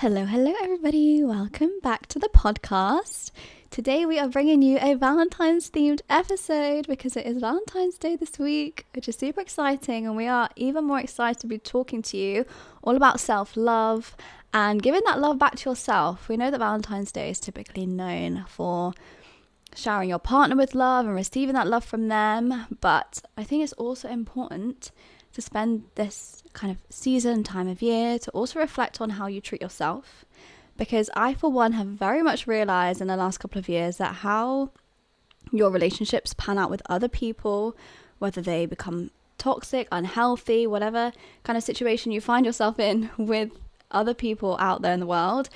Hello, everybody. Welcome back to the podcast. Today we are bringing you a Valentine's themed episode because it is Valentine's Day this week, which is super exciting. And we are even more excited to be talking to you all about self-love and giving that love back to yourself. We know that Valentine's Day is typically known for showering your partner with love and receiving that love from them. But I think it's also important to spend this kind of season, time of year, to also reflect on how you treat yourself. Because I, for one, have very much realized in the last couple of years that how your relationships pan out with other people, whether they become toxic, unhealthy, whatever kind of situation you find yourself in with other people out there in the world,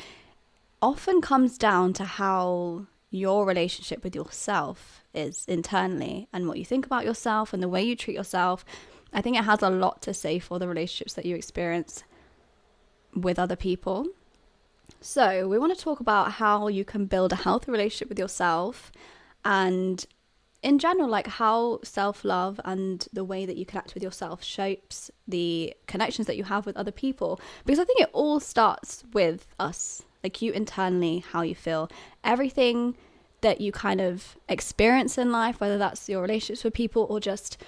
often comes down to how your relationship with yourself is internally and what you think about yourself and the way you treat yourself. I think it has a lot to say for the relationships that you experience with other people. So we want to talk about how you can build a healthy relationship with yourself and in general, like how self-love and the way that you connect with yourself shapes the connections that you have with other people. Because I think it all starts with us, like you internally, how you feel. Everything that you kind of experience in life, whether that's your relationships with people or just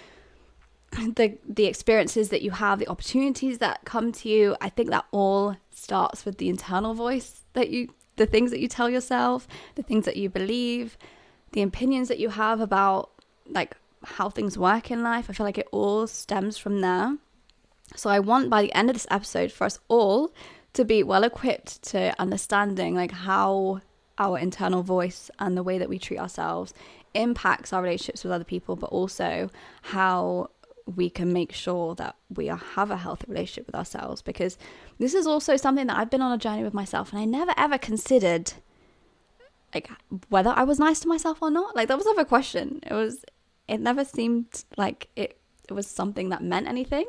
the experiences that you have, the opportunities that come to you, I think that all starts with the internal voice the things that you tell yourself, the things that you believe, the opinions that you have about like how things work in life. I feel like it all stems from there. So I want by the end of this episode for us all to be well equipped to understanding like how our internal voice and the way that we treat ourselves impacts our relationships with other people, but also how we can make sure that we have a healthy relationship with ourselves. Because this is also something that I've been on a journey with myself, and I never ever considered like whether I was nice to myself or not. Like that was never a question. It never seemed like it was something that meant anything.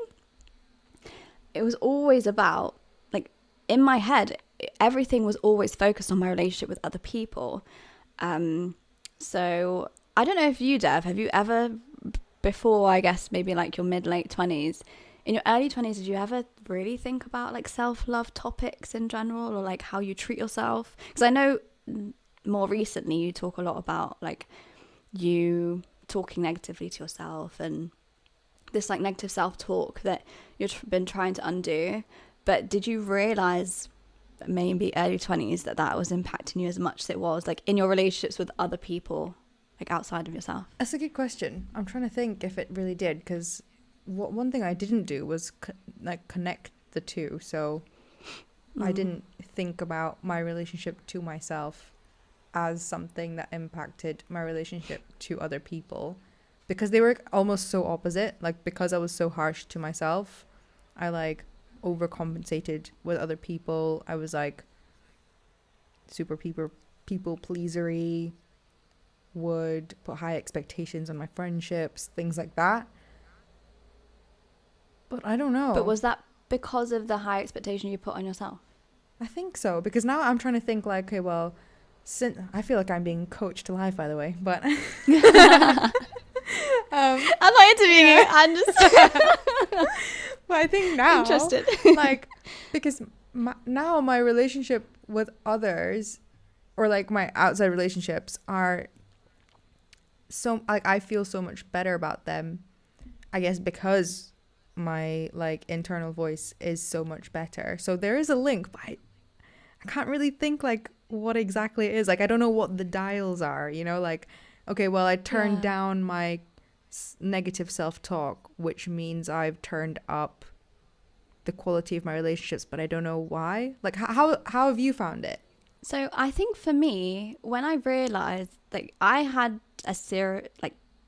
It was always about, like, in my head, everything was always focused on my relationship with other people. So I don't know if you, Dev, have you ever, before, I guess, maybe like your mid-late 20s, in your early 20s, did you ever really think about like self-love topics in general or like how you treat yourself? Because I know more recently you talk a lot about like you talking negatively to yourself and this like negative self-talk that you've been trying to undo. But did you realize maybe early 20s that was impacting you as much as it was like in your relationships with other people, like outside of yourself? That's a good question. I'm trying to think if it really did, because one thing I didn't do was connect the two. So I didn't think about my relationship to myself as something that impacted my relationship to other people, because they were almost so opposite. Like because I was so harsh to myself, I like overcompensated with other people. I was like super people pleasery, would put high expectations on my friendships, things like that. But I don't know. But was that because of the high expectation you put on yourself? I think so, because now I'm trying to think like, okay, well, I feel like I'm being coached to life, by the way, but I'm not interviewing you. I'm just but I think now interested. like because now my relationship with others or like my outside relationships are so like I feel so much better about them, I guess, because my like internal voice is so much better. So there is a link, but I can't really think like what exactly it is. Like I don't know what the dials are, you know, like okay, well, I turned down my negative self-talk, which means I've turned up the quality of my relationships, but I don't know why. Like how have you found it? So I think for me, when I realized like I had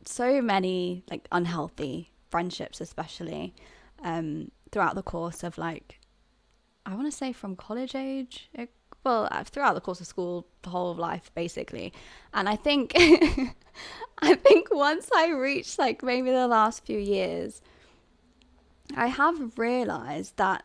so many like unhealthy friendships, especially throughout the course of like, I want to say from college age, throughout the course of school, the whole of life basically. And I think I think once I reached like maybe the last few years, I have realized that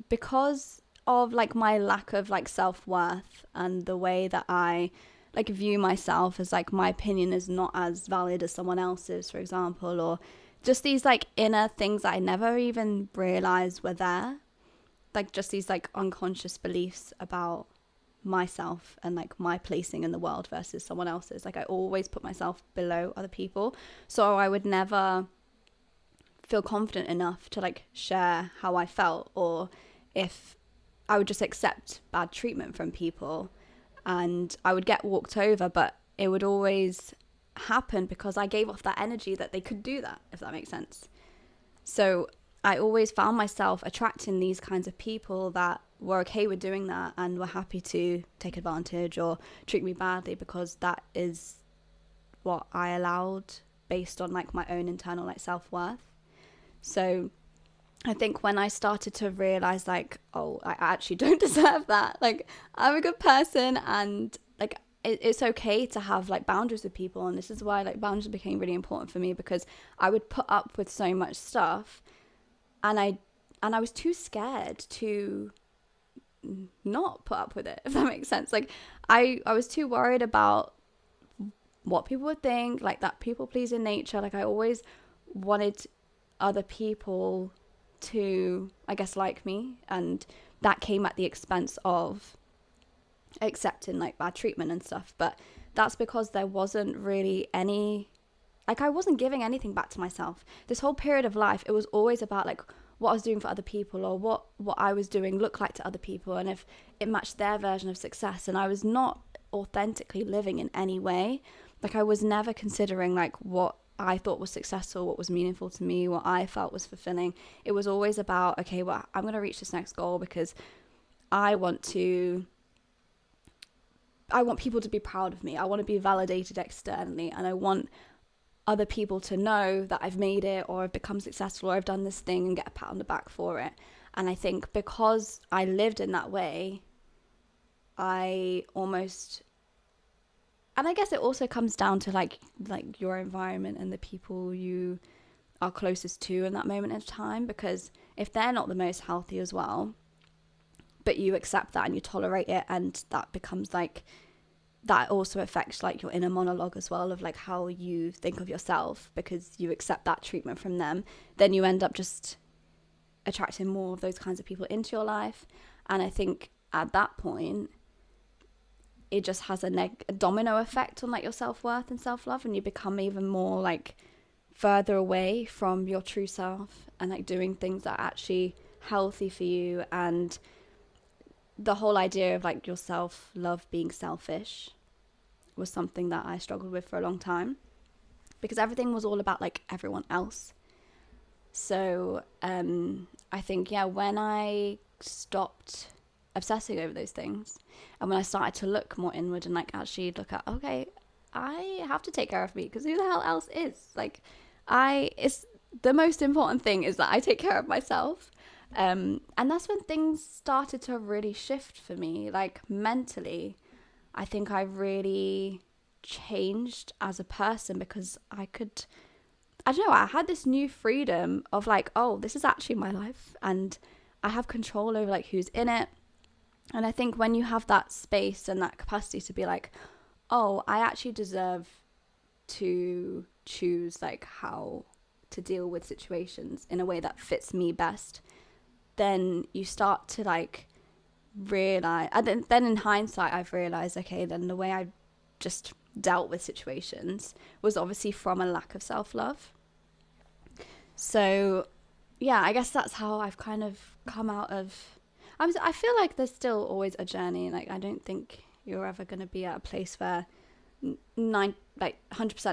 because of like my lack of like self-worth and the way that I like view myself as like my opinion is not as valid as someone else's, for example, or just these like inner things that I never even realized were there, like just these like unconscious beliefs about myself and like my placing in the world versus someone else's. Like I always put myself below other people, so I would never feel confident enough to like share how I felt, or if I would just accept bad treatment from people and I would get walked over, but it would always happen because I gave off that energy that they could do that, if that makes sense. So I always found myself attracting these kinds of people that were okay with doing that and were happy to take advantage or treat me badly, because that is what I allowed based on like my own internal like self-worth. So I think when I started to realize like, oh, I actually don't deserve that. Like I'm a good person, and like it's okay to have like boundaries with people. And this is why like boundaries became really important for me, because I would put up with so much stuff, and I was too scared to not put up with it, if that makes sense. Like I was too worried about what people would think, like that people pleasing nature. Like I always wanted other people to, I guess, like me, and that came at the expense of accepting like bad treatment and stuff. But that's because there wasn't really any, like I wasn't giving anything back to myself. This whole period of life, it was always about like what I was doing for other people, or what I was doing looked like to other people, and if it matched their version of success. And I was not authentically living in any way. Like I was never considering like what I thought was successful, what was meaningful to me, what I felt was fulfilling. It was always about, okay, well, I'm going to reach this next goal because I want people to be proud of me. I want to be validated externally, and I want other people to know that I've made it, or I've become successful, or I've done this thing, and get a pat on the back for it. And I think because I lived in that way, I almost, and I guess it also comes down to like your environment and the people you are closest to in that moment in time, because if they're not the most healthy as well, but you accept that and you tolerate it, and that becomes like, that also affects like your inner monologue as well, of like how you think of yourself, because you accept that treatment from them, then you end up just attracting more of those kinds of people into your life. And I think at that point it just has a domino effect on like your self-worth and self-love, and you become even more like further away from your true self and like doing things that are actually healthy for you. And the whole idea of like your self-love being selfish was something that I struggled with for a long time, because everything was all about like everyone else. So I think, yeah, when I stopped obsessing over those things, and when I started to look more inward and like actually look at, okay, I have to take care of me, because who the hell else is? Like it's the most important thing is that I take care of myself. And that's when things started to really shift for me, like mentally. I think I really changed as a person, because I don't know, I had this new freedom of like, oh, this is actually my life, and I have control over like who's in it. And I think when you have that space and that capacity to be like, oh, I actually deserve to choose like how to deal with situations in a way that fits me best, then you start to like realize, and then in hindsight I've realized, okay, then the way I just dealt with situations was obviously from a lack of self-love. So yeah, I guess that's how I've kind of come out of, I feel like there's still always a journey. Like I don't think you're ever going to be at a place where 100%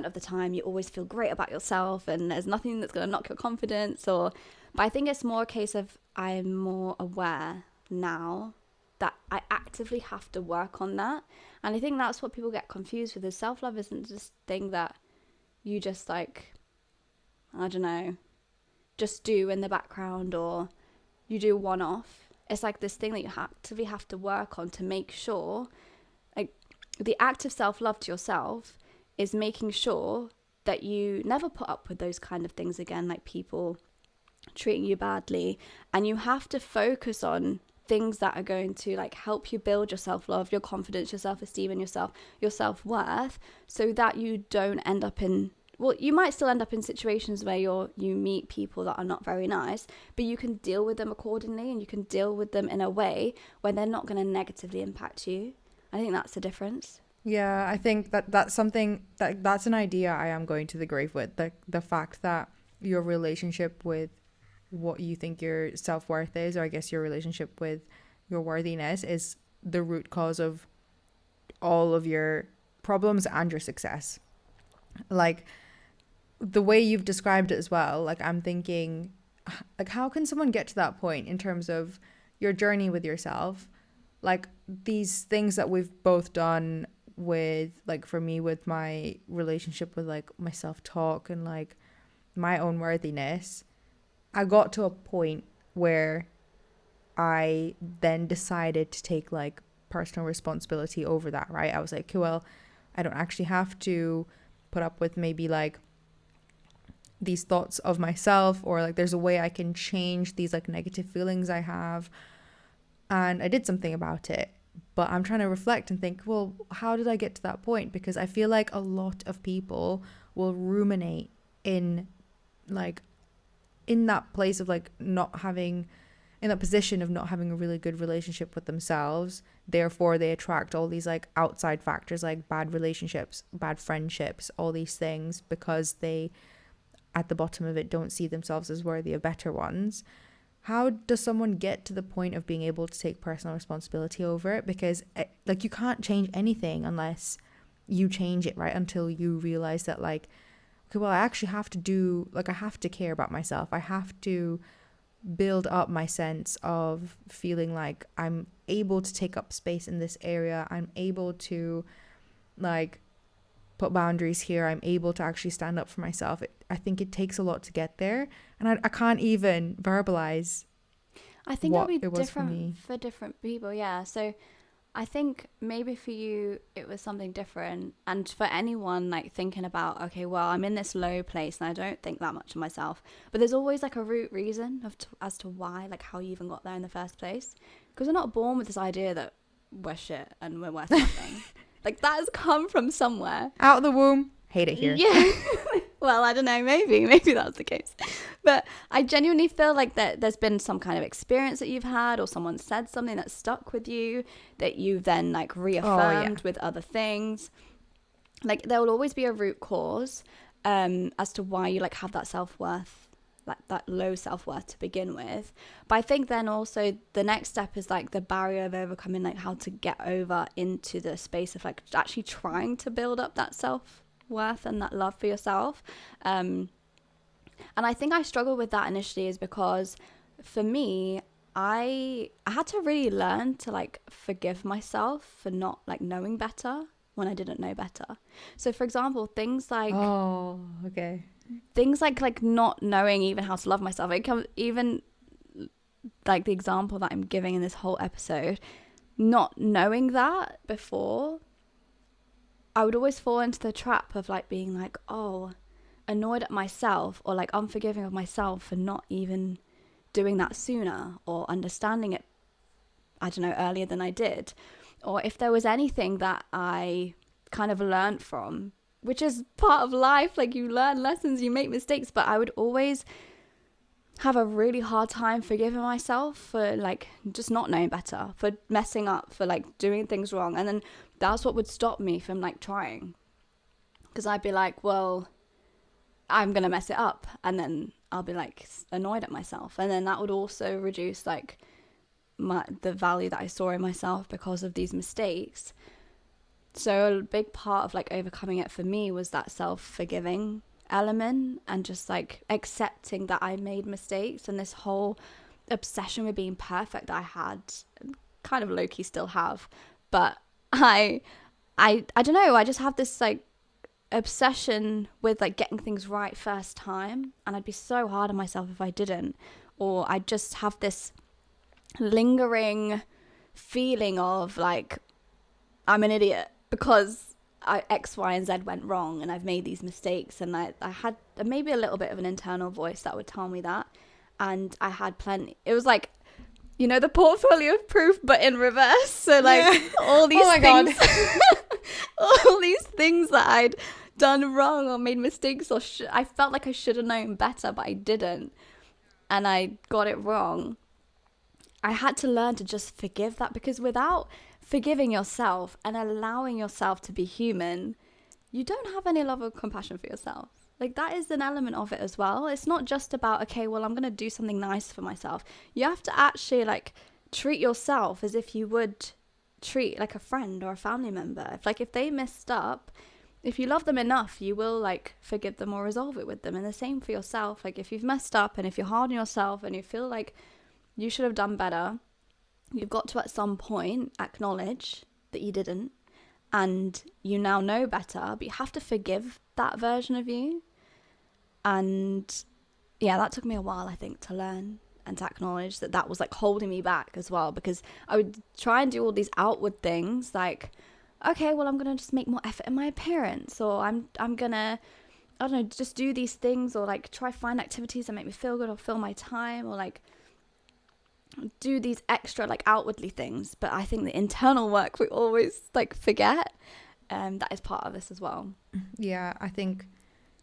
of the time you always feel great about yourself and there's nothing that's going to knock your confidence, but I think it's more a case of I'm more aware now that I actively have to work on that. And I think that's what people get confused with, is self-love isn't this thing that you just like, I don't know, just do in the background, or you do one-off. It's like this thing that you actively have to work on to make sure, like the act of self-love to yourself is making sure that you never put up with those kind of things again, like people treating you badly. And you have to focus on things that are going to like help you build your self-love, your confidence, your self-esteem, and your self-worth, so that you don't end up in well, you might still end up in situations where you meet people that are not very nice, but you can deal with them accordingly, and you can deal with them in a way where they're not going to negatively impact you. I think that's the difference. Yeah, I think that's something that's an idea I am going to the grave with. The fact that your relationship with what you think your self-worth is, or I guess your relationship with your worthiness, is the root cause of all of your problems and your success. Like, the way you've described it as well, like, I'm thinking, like, how can someone get to that point in terms of your journey with yourself? Like, these things that we've both done with, like, for me, with my relationship with, like, my self-talk and, like, my own worthiness, I got to a point where I then decided to take, like, personal responsibility over that, right? I was like, okay, well, I don't actually have to put up with maybe, like, these thoughts of myself, or, like, there's a way I can change these, like, negative feelings I have. And I did something about it. But I'm trying to reflect and think, well, how did I get to that point? Because I feel like a lot of people will ruminate in, like, in that place of, like, not having, in that position of not having a really good relationship with themselves. Therefore, they attract all these, like, outside factors, like bad relationships, bad friendships, all these things, because they, at the bottom of it, don't see themselves as worthy of better ones. How does someone get to the point of being able to take personal responsibility over it? Because, like, you can't change anything unless you change it, right? Until you realize that, like, okay, well, I actually have to do, like, I have to care about myself. I have to build up my sense of feeling like I'm able to take up space in this area. I'm able to, like, put boundaries here. I'm able to actually stand up for myself. I think it takes a lot to get there, and I can't even verbalize. I think it'll be different for me. for different people. Yeah. So I think maybe for you it was something different, and for anyone, like, thinking about, okay, well, I'm in this low place and I don't think that much of myself, but there's always, like, a root reason as to why, like, how you even got there in the first place, because we're not born with this idea that we're shit and we're worth nothing. Like, that has come from somewhere. Out of the womb. Hate it here. Yeah. Well, I don't know, maybe that's the case. But I genuinely feel like that there's been some kind of experience that you've had, or someone said something that stuck with you, that you've then, like, reaffirmed with other things. Like, there will always be a root cause as to why you, like, have that self-worth, like, that low self-worth to begin with. But I think then also the next step is, like, the barrier of overcoming, like, how to get over into the space of, like, actually trying to build up that self-worth and that love for yourself. And I think I struggled with that initially, is because for me, I had to really learn to, like, forgive myself for not, like, knowing better when I didn't know better. So, for example, things like things like not knowing even how to love myself. It comes even, like, the example that I'm giving in this whole episode, not knowing that before, I would always fall into the trap of, like, being like, oh, annoyed at myself, or, like, unforgiving of myself for not even doing that sooner, or understanding it, I don't know, earlier than I did. Or if there was anything that I kind of learned from, which is part of life, like, you learn lessons, you make mistakes, but I would always have a really hard time forgiving myself for, like, just not knowing better, for messing up, for, like, doing things wrong. And then that's what would stop me from, like, trying, because I'd be like, well, I'm gonna mess it up, and then I'll be, like, annoyed at myself, and then that would also reduce, like, the value that I saw in myself because of these mistakes. So a big part of, like, overcoming it for me was that self-forgiving element, and just, like, accepting that I made mistakes, and this whole obsession with being perfect that I had, kind of low-key still have, but I don't know, I just have this, like, obsession with, like, getting things right first time, and I'd be so hard on myself if I didn't, or I just have this lingering feeling of, like, I'm an idiot because X, Y, and Z went wrong, and I've made these mistakes, and I had maybe a little bit of an internal voice that would tell me that, and I had plenty. It was like, you know, the portfolio of proof, but in reverse. So, like, all these things, all these things that I'd done wrong or made mistakes, or I felt like I should have known better, but I didn't, and I got it wrong. I had to learn to just forgive that, because without forgiving yourself and allowing yourself to be human, you don't have any love or compassion for yourself. Like, that is an element of it as well. It's not just about, okay, well, I'm going to do something nice for myself. You have to actually, like, treat yourself as if you would treat, like, a friend or a family member. If they messed up, if you love them enough, you will, like, forgive them or resolve it with them. And the same for yourself. Like, if you've messed up and if you're hard on yourself and you feel like you should have done better, you've got to, at some point, acknowledge that you didn't, and you now know better, but you have to forgive that version of you. And yeah, that took me a while, I think, to learn and to acknowledge that that was, like, holding me back as well, because I would try and do all these outward things, like, okay, well, I'm gonna just make more effort in my appearance, or I'm gonna, I don't know, just do these things, or, like, try find activities that make me feel good or fill my time, or, like, do these extra, like, outwardly things. But I think the internal work we always, like, forget, that is part of this as well. Yeah, I think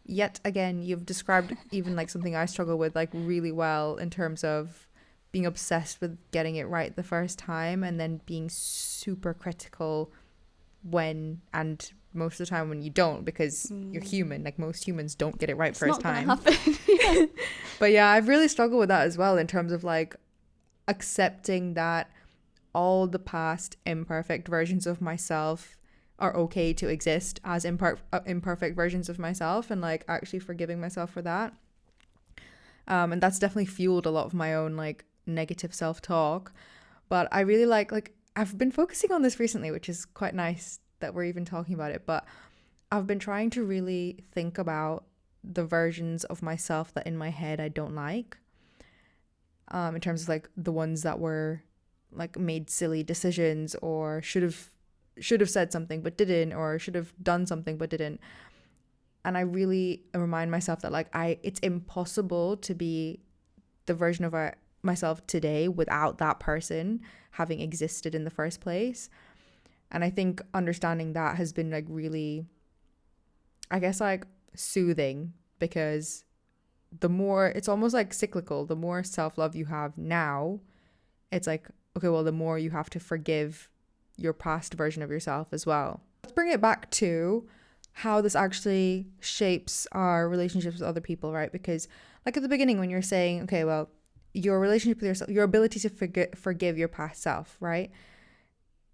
yet again you've described even, like, something I struggle with, like, really well, in terms of being obsessed with getting it right the first time, and then being super critical when, and most of the time when you don't, because you're human. Like, most humans don't get it right It's first not time. gonna happen. But yeah, I've really struggled with that as well, in terms of, like, accepting that all the past imperfect versions of myself are okay to exist as imperfect versions of myself, and, like, actually forgiving myself for that. And that's definitely fueled a lot of my own, like, negative self-talk. But I really like I've been focusing on this recently, which is quite nice that we're even talking about it. But I've been trying to really think about the versions of myself that in my head I don't like, in terms of, like, the ones that were, like, made silly decisions, or should have said something but didn't, or should have done something but didn't. And I really remind myself that, like, it's impossible to be the version of myself today without that person having existed in the first place. And I think understanding that has been, like, really, I guess, like, soothing, because the more, it's almost like cyclical, the more self-love you have now, it's like, okay, well, the more you have to forgive your past version of yourself as well. Let's bring it back to how this actually shapes our relationships with other people, right? Because, like, at the beginning, when you're saying, okay, well, your relationship with yourself, your ability to forgive your past self, right,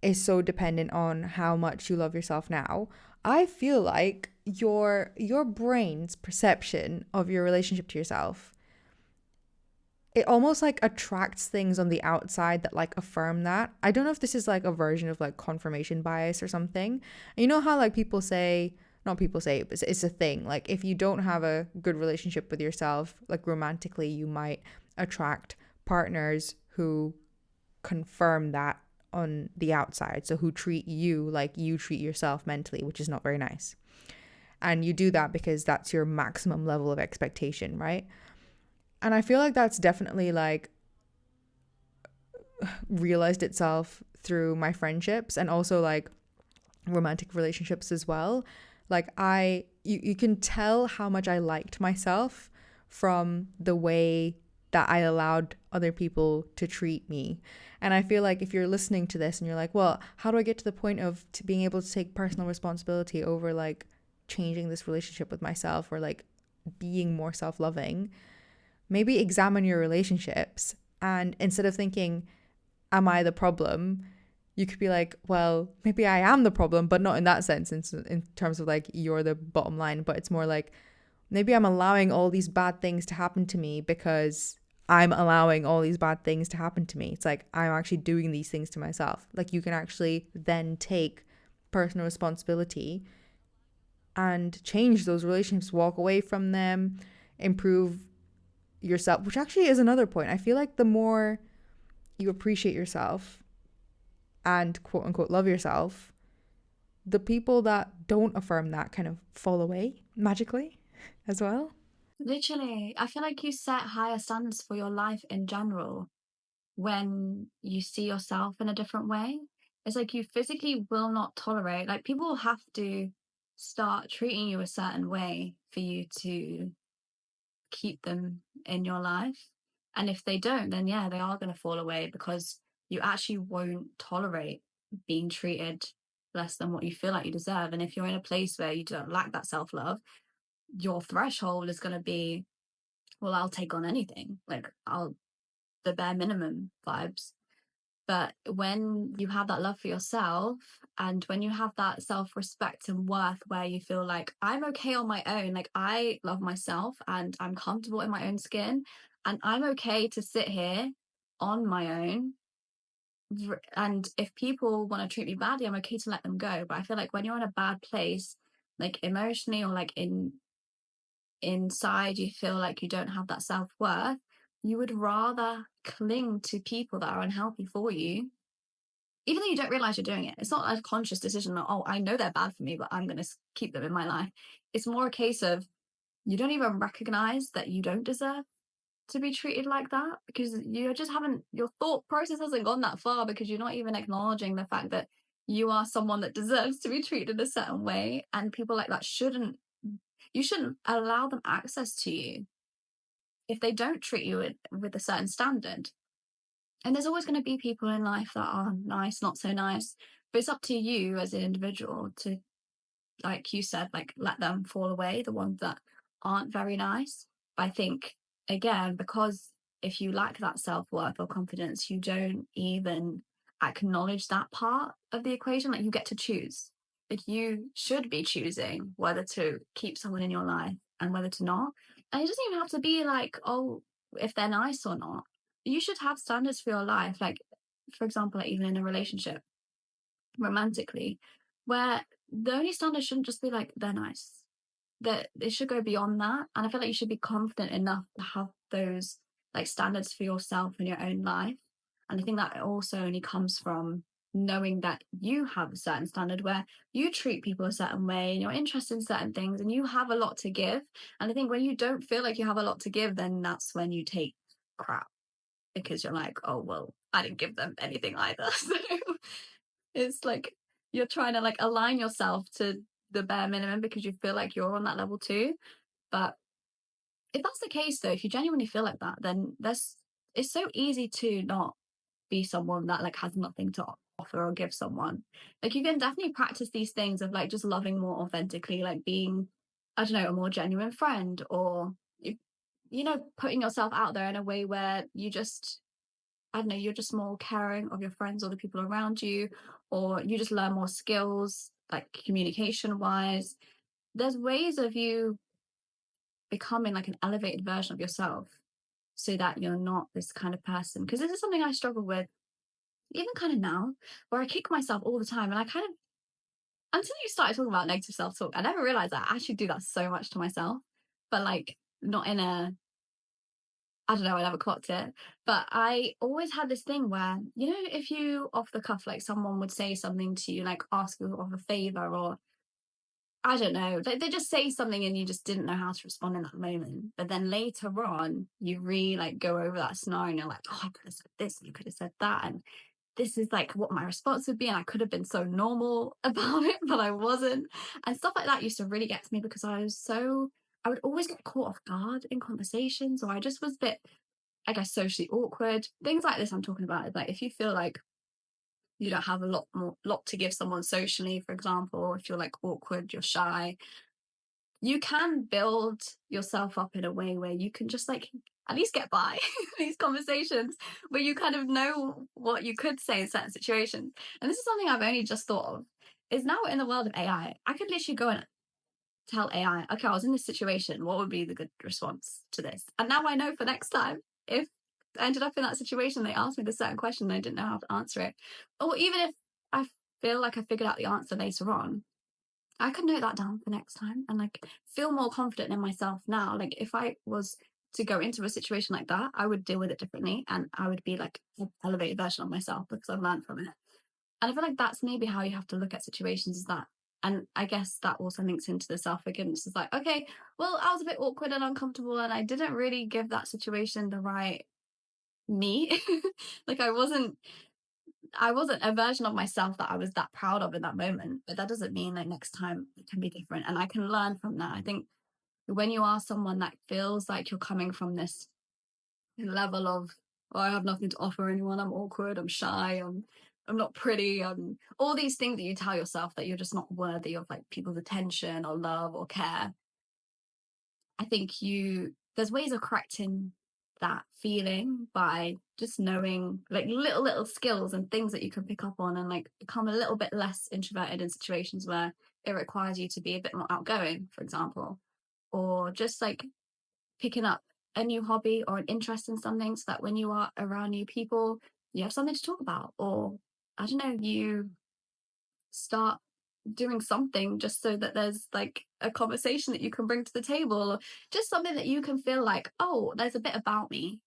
is so dependent on how much you love yourself now. I feel like your brain's perception of your relationship to yourself, it almost, like, attracts things on the outside that, like, affirm that. I don't know if this is, like, a version of, like, confirmation bias or something. And you know how, like, people say, not people say, it's a thing, like, if you don't have a good relationship with yourself, like, romantically, you might attract partners who confirm that on the outside, so who treat you like you treat yourself mentally, which is not very nice. And you do that because that's your maximum level of expectation, right? And I feel like that's definitely, like, realized itself through my friendships, and also, like, romantic relationships as well. Like, you can tell how much I liked myself from the way that I allowed other people to treat me. And I feel like if you're listening to this and you're like, well, how do I get to the point of being able to take personal responsibility over, like, changing this relationship with myself, or, like, being more self-loving, maybe examine your relationships. And instead of thinking, am I the problem? You could be like, well, maybe I am the problem, but not in that sense, in terms of, like, you're the bottom line, but it's more like, maybe I'm allowing all these bad things to happen to me because I'm allowing all these bad things to happen to me. It's like, I'm actually doing these things to myself. Like, you can actually then take personal responsibility and change those relationships, walk away from them, improve yourself, which actually is another point. I feel like the more you appreciate yourself and quote unquote love yourself, the people that don't affirm that kind of fall away magically as well. Literally, I feel like you set higher standards for your life in general when you see yourself in a different way. It's like you physically will not tolerate, like, people have to start treating you a certain way for you to keep them in your life. And if they don't, then yeah, they are going to fall away because you actually won't tolerate being treated less than what you feel like you deserve. And if you're in a place where you don't lack that self-love, your threshold is going to be, well, I'll take on anything. Like I'll the bare minimum vibes. But when you have that love for yourself and when you have that self-respect and worth where you feel like I'm okay on my own, like I love myself and I'm comfortable in my own skin and I'm okay to sit here on my own. And if people want to treat me badly, I'm okay to let them go. But I feel like when you're in a bad place, like emotionally or like inside, you feel like you don't have that self-worth, you would rather cling to people that are unhealthy for you even though you don't realize you're doing it. It's not a conscious decision that, oh, I know they're bad for me, but I'm going to keep them in my life. It's more a case of you don't even recognize that you don't deserve to be treated like that because you just haven't, your thought process hasn't gone that far because you're not even acknowledging the fact that you are someone that deserves to be treated a certain way. And people like that you shouldn't allow them access to you if they don't treat you with a certain standard. And there's always going to be people in life that are nice, not so nice. But it's up to you as an individual to, like you said, like let them fall away, the ones that aren't very nice. But I think, again, because if you lack that self-worth or confidence, you don't even acknowledge that part of the equation. Like you get to choose. Like you should be choosing whether to keep someone in your life and whether to not. And it doesn't even have to be like, oh, if they're nice or not. You should have standards for your life. Like, for example, like even in a relationship, romantically, where the only standard shouldn't just be like they're nice. That it should go beyond that. And I feel like you should be confident enough to have those like standards for yourself in your own life. And I think that also only comes from knowing that you have a certain standard where you treat people a certain way and you're interested in certain things and you have a lot to give. And I think when you don't feel like you have a lot to give, then that's when you take crap because you're like, oh, well, I didn't give them anything either. So it's like you're trying to like align yourself to the bare minimum because you feel like you're on that level too. But if that's the case, though, if you genuinely feel like that, then it's so easy to not be someone that like has nothing to offer or give someone. Like you can definitely practice these things of like just loving more authentically, like being, I don't know, a more genuine friend or putting yourself out there in a way where you just I don't know, you're just more caring of your friends or the people around you, or you just learn more skills, like communication wise. There's ways of you becoming like an elevated version of yourself so that you're not this kind of person. Because this is something I struggle with, even kind of now, where I kick myself all the time. And I kind of, until you started talking about negative self talk, I never realized that I actually do that so much to myself, but like not in a I don't know, I never clocked it. But I always had this thing where, if you off the cuff, like someone would say something to you, like ask you of a favor, or I don't know, they just say something and you just didn't know how to respond in that moment. But then later on, you really like go over that scenario and you're like, oh, I could have said this and you could have said that. And this is like what my response would be. And I could have been so normal about it, but I wasn't. And stuff like that used to really get to me because I would always get caught off guard in conversations, or I just was a bit, I guess, socially awkward. Things like this I'm talking about is like if you feel like you don't have a lot to give someone socially, for example, if you're like awkward, you're shy, you can build yourself up in a way where you can just like at least get by these conversations where you kind of know what you could say in certain situations. And this is something I've only just thought of. Is now in the world of AI, I could literally go and tell AI, okay, I was in this situation. What would be the good response to this? And now I know for next time, if I ended up in that situation, they asked me the certain question and I didn't know how to answer it. Or even if I feel like I figured out the answer later on, I could note that down for next time and like feel more confident in myself now. Like if I was to go into a situation like that, I would deal with it differently and I would be like an elevated version of myself because I've learned from it. And I feel like that's maybe how you have to look at situations is that. And I guess that also links into the self-forgiveness. It's like, okay, well, I was a bit awkward and uncomfortable and I didn't really give that situation the right me. Like I wasn't I wasn't a version of myself that I was that proud of in that moment, but that doesn't mean like next time it can be different, and I can learn from that. I think when you are someone that feels like you're coming from this level of, oh, I have nothing to offer anyone, I'm awkward, I'm shy, I'm not pretty, all these things that you tell yourself that you're just not worthy of like people's attention or love or care. I think there's ways of correcting that feeling by just knowing like little skills and things that you can pick up on, and like become a little bit less introverted in situations where it requires you to be a bit more outgoing, for example, or just like picking up a new hobby or an interest in something so that when you are around new people, you have something to talk about, or I don't know, you start doing something just so that there's like a conversation that you can bring to the table, or just something that you can feel like, oh, there's a bit about me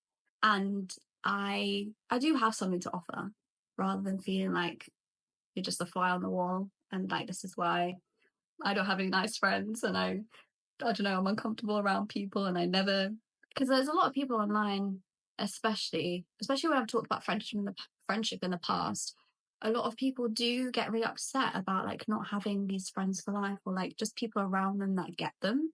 and I do have something to offer, rather than feeling like you're just a fly on the wall and like this is why I don't have any nice friends, and I don't know, I'm uncomfortable around people, and I never, because there's a lot of people online, especially when I've talked about friendship in the past. A lot of people do get really upset about like not having these friends for life, or like just people around them that get them.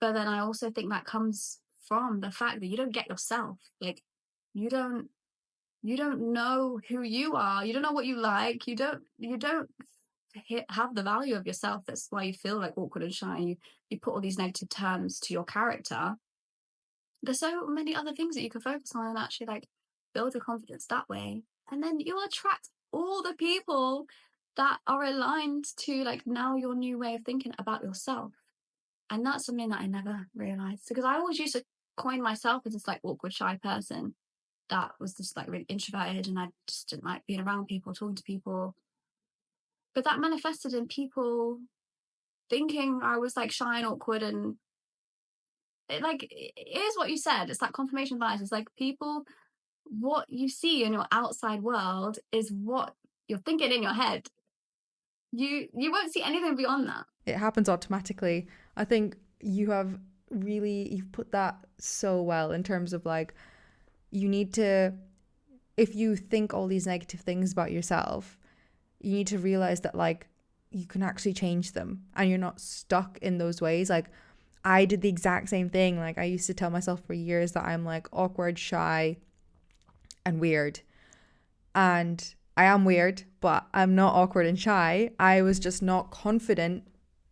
But then I also think that comes from the fact that you don't get yourself. Like you don't you don't know who you are. You don't know what you like. You don't have the value of yourself. That's why you feel like awkward and shy. You put all these negative terms to your character. There's so many other things that you can focus on and actually like build your confidence that way. And then you'll attract all the people that are aligned to like now your new way of thinking about yourself. And that's something that I never realized, because I always used to coin myself as this like awkward, shy person that was just like really introverted, and I just didn't like being around people, talking to people. But that manifested in people thinking I was like shy and awkward, and it is what you said. It's like confirmation bias. It's like people, what you see in your outside world is what you're thinking in your head. You won't see anything beyond that. It happens automatically. I think you've put that so well in terms of like, you need to, if you think all these negative things about yourself, you need to realize that like you can actually change them and you're not stuck in those ways. Like I did the exact same thing. Like I used to tell myself for years that I'm like awkward, shy, and weird. And I am weird, but I'm not awkward and shy. I was just not confident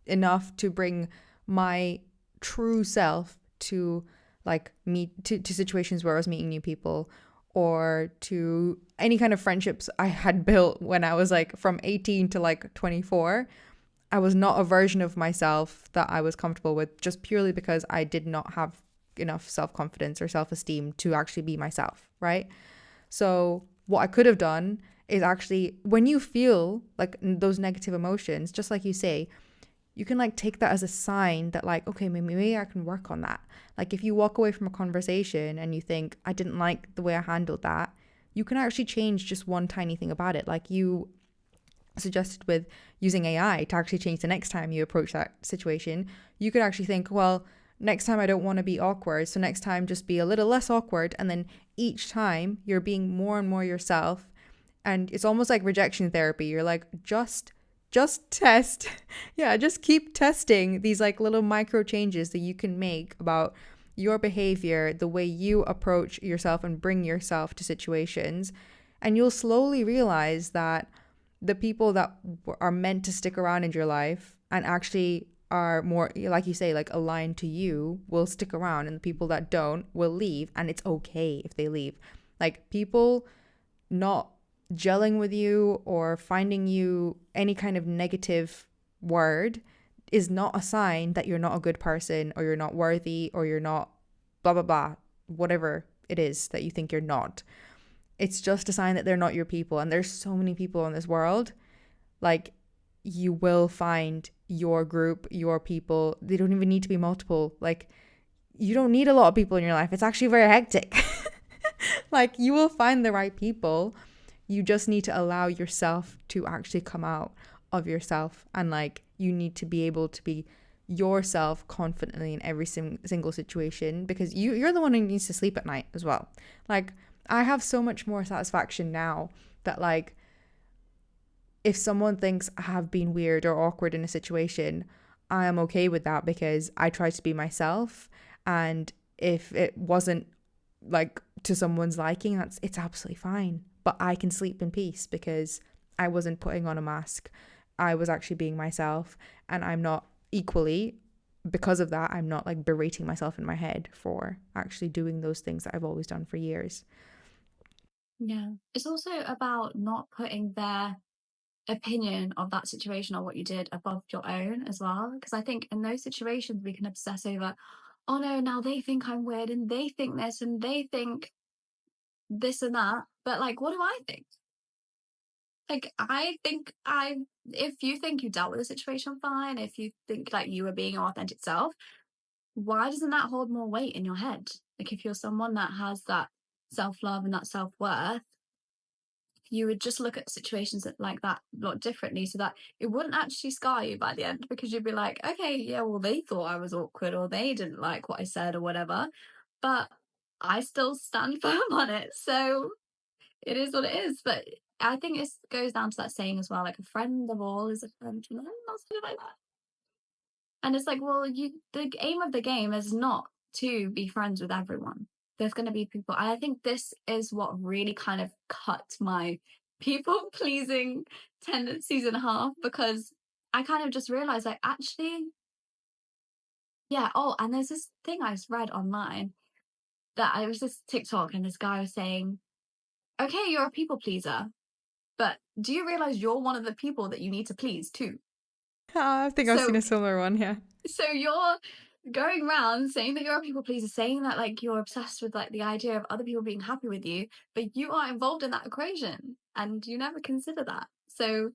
enough to bring my true self to like meet to situations where I was meeting new people, or to any kind of friendships I had built when I was like from 18 to like 24. I was not a version of myself that I was comfortable with, just purely because I did not have enough self-confidence or self-esteem to actually be myself, right? So what I could have done is actually, when you feel like those negative emotions, just like you say, you can like take that as a sign that like, okay, maybe I can work on that. Like if you walk away from a conversation and you think, I didn't like the way I handled that, you can actually change just one tiny thing about it. Like you suggested with using AI to actually change the next time you approach that situation. You could actually think, well, next time I don't want to be awkward, so next time just be a little less awkward. And then each time you're being more and more yourself. And it's almost like rejection therapy. You're like, just test. Yeah, just keep testing these like little micro changes that you can make about your behavior, the way you approach yourself and bring yourself to situations. And you'll slowly realize that the people that are meant to stick around in your life and actually are more, like you say, like aligned to you will stick around, and the people that don't will leave. And it's okay if they leave. Like people not gelling with you or finding you any kind of negative word is not a sign that you're not a good person, or you're not worthy, or you're not blah blah blah, whatever it is that you think you're not. It's just a sign that they're not your people. And there's so many people in this world. Like you will find your group, your people. They don't even need to be multiple. Like you don't need a lot of people in your life. It's actually very hectic. Like you will find the right people. You just need to allow yourself to actually come out of yourself, and like you need to be able to be yourself confidently in every single situation, because you're the one who needs to sleep at night as well. Like I have so much more satisfaction now that like if someone thinks I have been weird or awkward in a situation, I am okay with that because I try to be myself. And if it wasn't like to someone's liking, it's absolutely fine. But I can sleep in peace because I wasn't putting on a mask. I was actually being myself, and I'm not equally, because of that, I'm not like berating myself in my head for actually doing those things that I've always done for years. Yeah. It's also about not putting their opinion of that situation or what you did above your own as well. Because I think in those situations we can obsess over, oh no, now they think I'm weird and they think this and they think this and that. But like, what do I think? Like, I think if you think you dealt with the situation fine, if you think like you were being your authentic self, why doesn't that hold more weight in your head? Like, if you're someone that has that self-love and that self-worth, you would just look at situations like that a lot differently, so that it wouldn't actually scar you by the end, because you'd be like, okay, yeah, well, they thought I was awkward or they didn't like what I said or whatever, but I still stand firm on it. So it is what it is. But I think it goes down to that saying as well, like a friend of all is a friend to none, or something like that. And it's like, well, the aim of the game is not to be friends with everyone. There's going to be people. And I think this is what really kind of cut my people pleasing tendencies in half, because I kind of just realized, like, actually, yeah. Oh, and there's this thing I read online that I was this TikTok, and this guy was saying, okay, you're a people pleaser, but do you realize you're one of the people that you need to please too? I think I've seen So a similar one, yeah. So you're going around saying that you're a people pleaser, saying that like you're obsessed with like the idea of other people being happy with you, but you are involved in that equation and you never consider that. So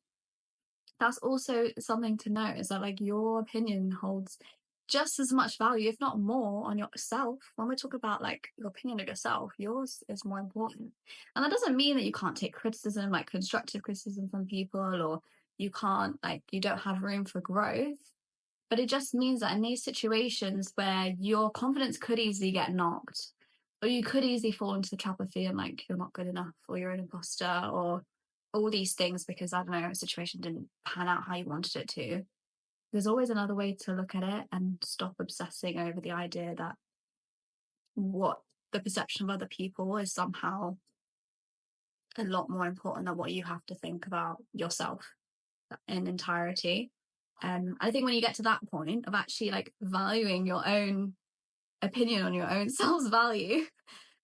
that's also something to note, is that like your opinion holds just as much value, if not more, on yourself. When we talk about like your opinion of yourself, yours is more important. And that doesn't mean that you can't take criticism, like constructive criticism from people, or you can't, like, you don't have room for growth. But it just means that in these situations where your confidence could easily get knocked, or you could easily fall into the trap of feeling like you're not good enough, or you're an imposter, or all these things because, I don't know, a situation didn't pan out how you wanted it to. There's always another way to look at it and stop obsessing over the idea that what the perception of other people is somehow a lot more important than what you have to think about yourself in entirety. I think when you get to that point of actually like valuing your own opinion on your own self's value,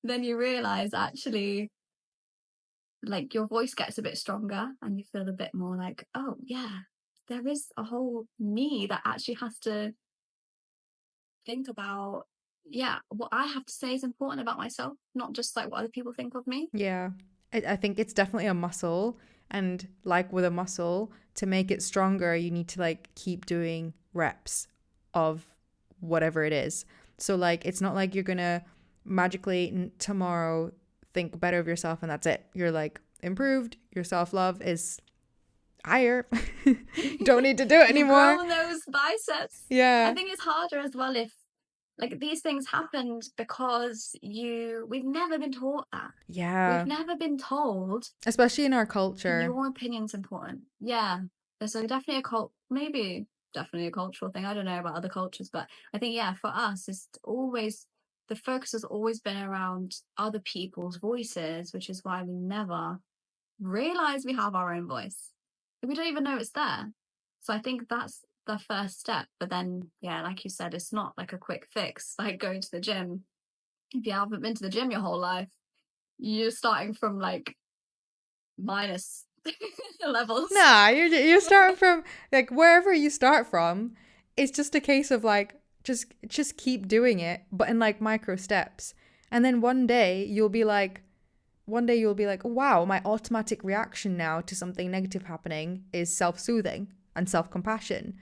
then you realize actually like your voice gets a bit stronger and you feel a bit more like, oh yeah, there is a whole me that actually has to think about, yeah, what I have to say is important about myself, not just like what other people think of me. Yeah. I think it's definitely a muscle. And like with a muscle, to make it stronger, you need to like keep doing reps of whatever it is. So like, it's not like you're going to magically tomorrow think better of yourself and that's it. You're like improved. Your self-love is higher. Don't need to do it anymore. Grow those biceps. Yeah. I think it's harder as well if like these things happened because we've never been taught that. Yeah. We've never been told Especially in our culture. your opinion's important. Yeah. There's maybe definitely a cultural thing. I don't know about other cultures, but I think, yeah, for us, the focus has always been around other people's voices, which is why we never realize we have our own voice. We don't even know it's there. So I think that's the first step. But then, yeah, like you said, it's not like a quick fix, like going to the gym. If you haven't been to the gym your whole life, you're starting from like minus levels. Nah, you're starting from like wherever you start from. It's just a case of like just keep doing it, but in like micro steps. And then one day you'll be like, wow, my automatic reaction now to something negative happening is self-soothing and self-compassion.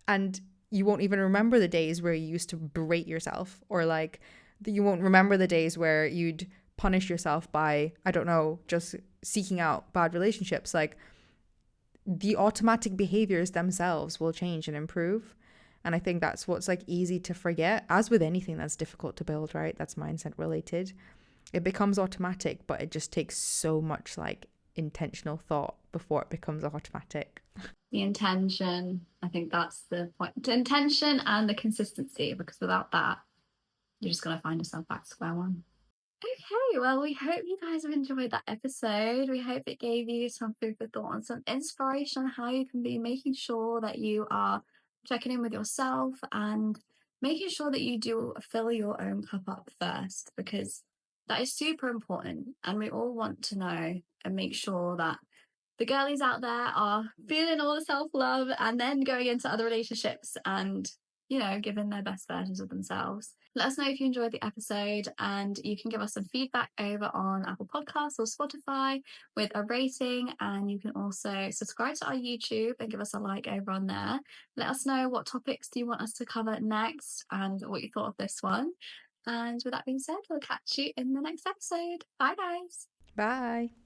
And you won't even remember the days where you used to berate yourself, or like you won't remember the days where you'd punish yourself by, I don't know, just seeking out bad relationships. Like the automatic behaviors themselves will change and improve. And I think that's what's like easy to forget, as with anything that's difficult to build, right? That's mindset related. It becomes automatic, but it just takes so much like intentional thought before it becomes automatic. The intention, I think that's the point. The intention and the consistency, because without that, you're just going to find yourself back to square one. Okay, well, we hope you guys have enjoyed that episode. We hope it gave you some food for thought and some inspiration on how you can be making sure that you are checking in with yourself and making sure that you do fill your own cup up first, because that is super important. And we all want to know and make sure that the girlies out there are feeling all the self-love and then going into other relationships and, you know, giving their best versions of themselves. Let us know if you enjoyed the episode, and you can give us some feedback over on Apple Podcasts or Spotify with a rating, and you can also subscribe to our YouTube and give us a like over on there. Let us know what topics do you want us to cover next and what you thought of this one. And with that being said, we'll catch you in the next episode. Bye, guys. Bye.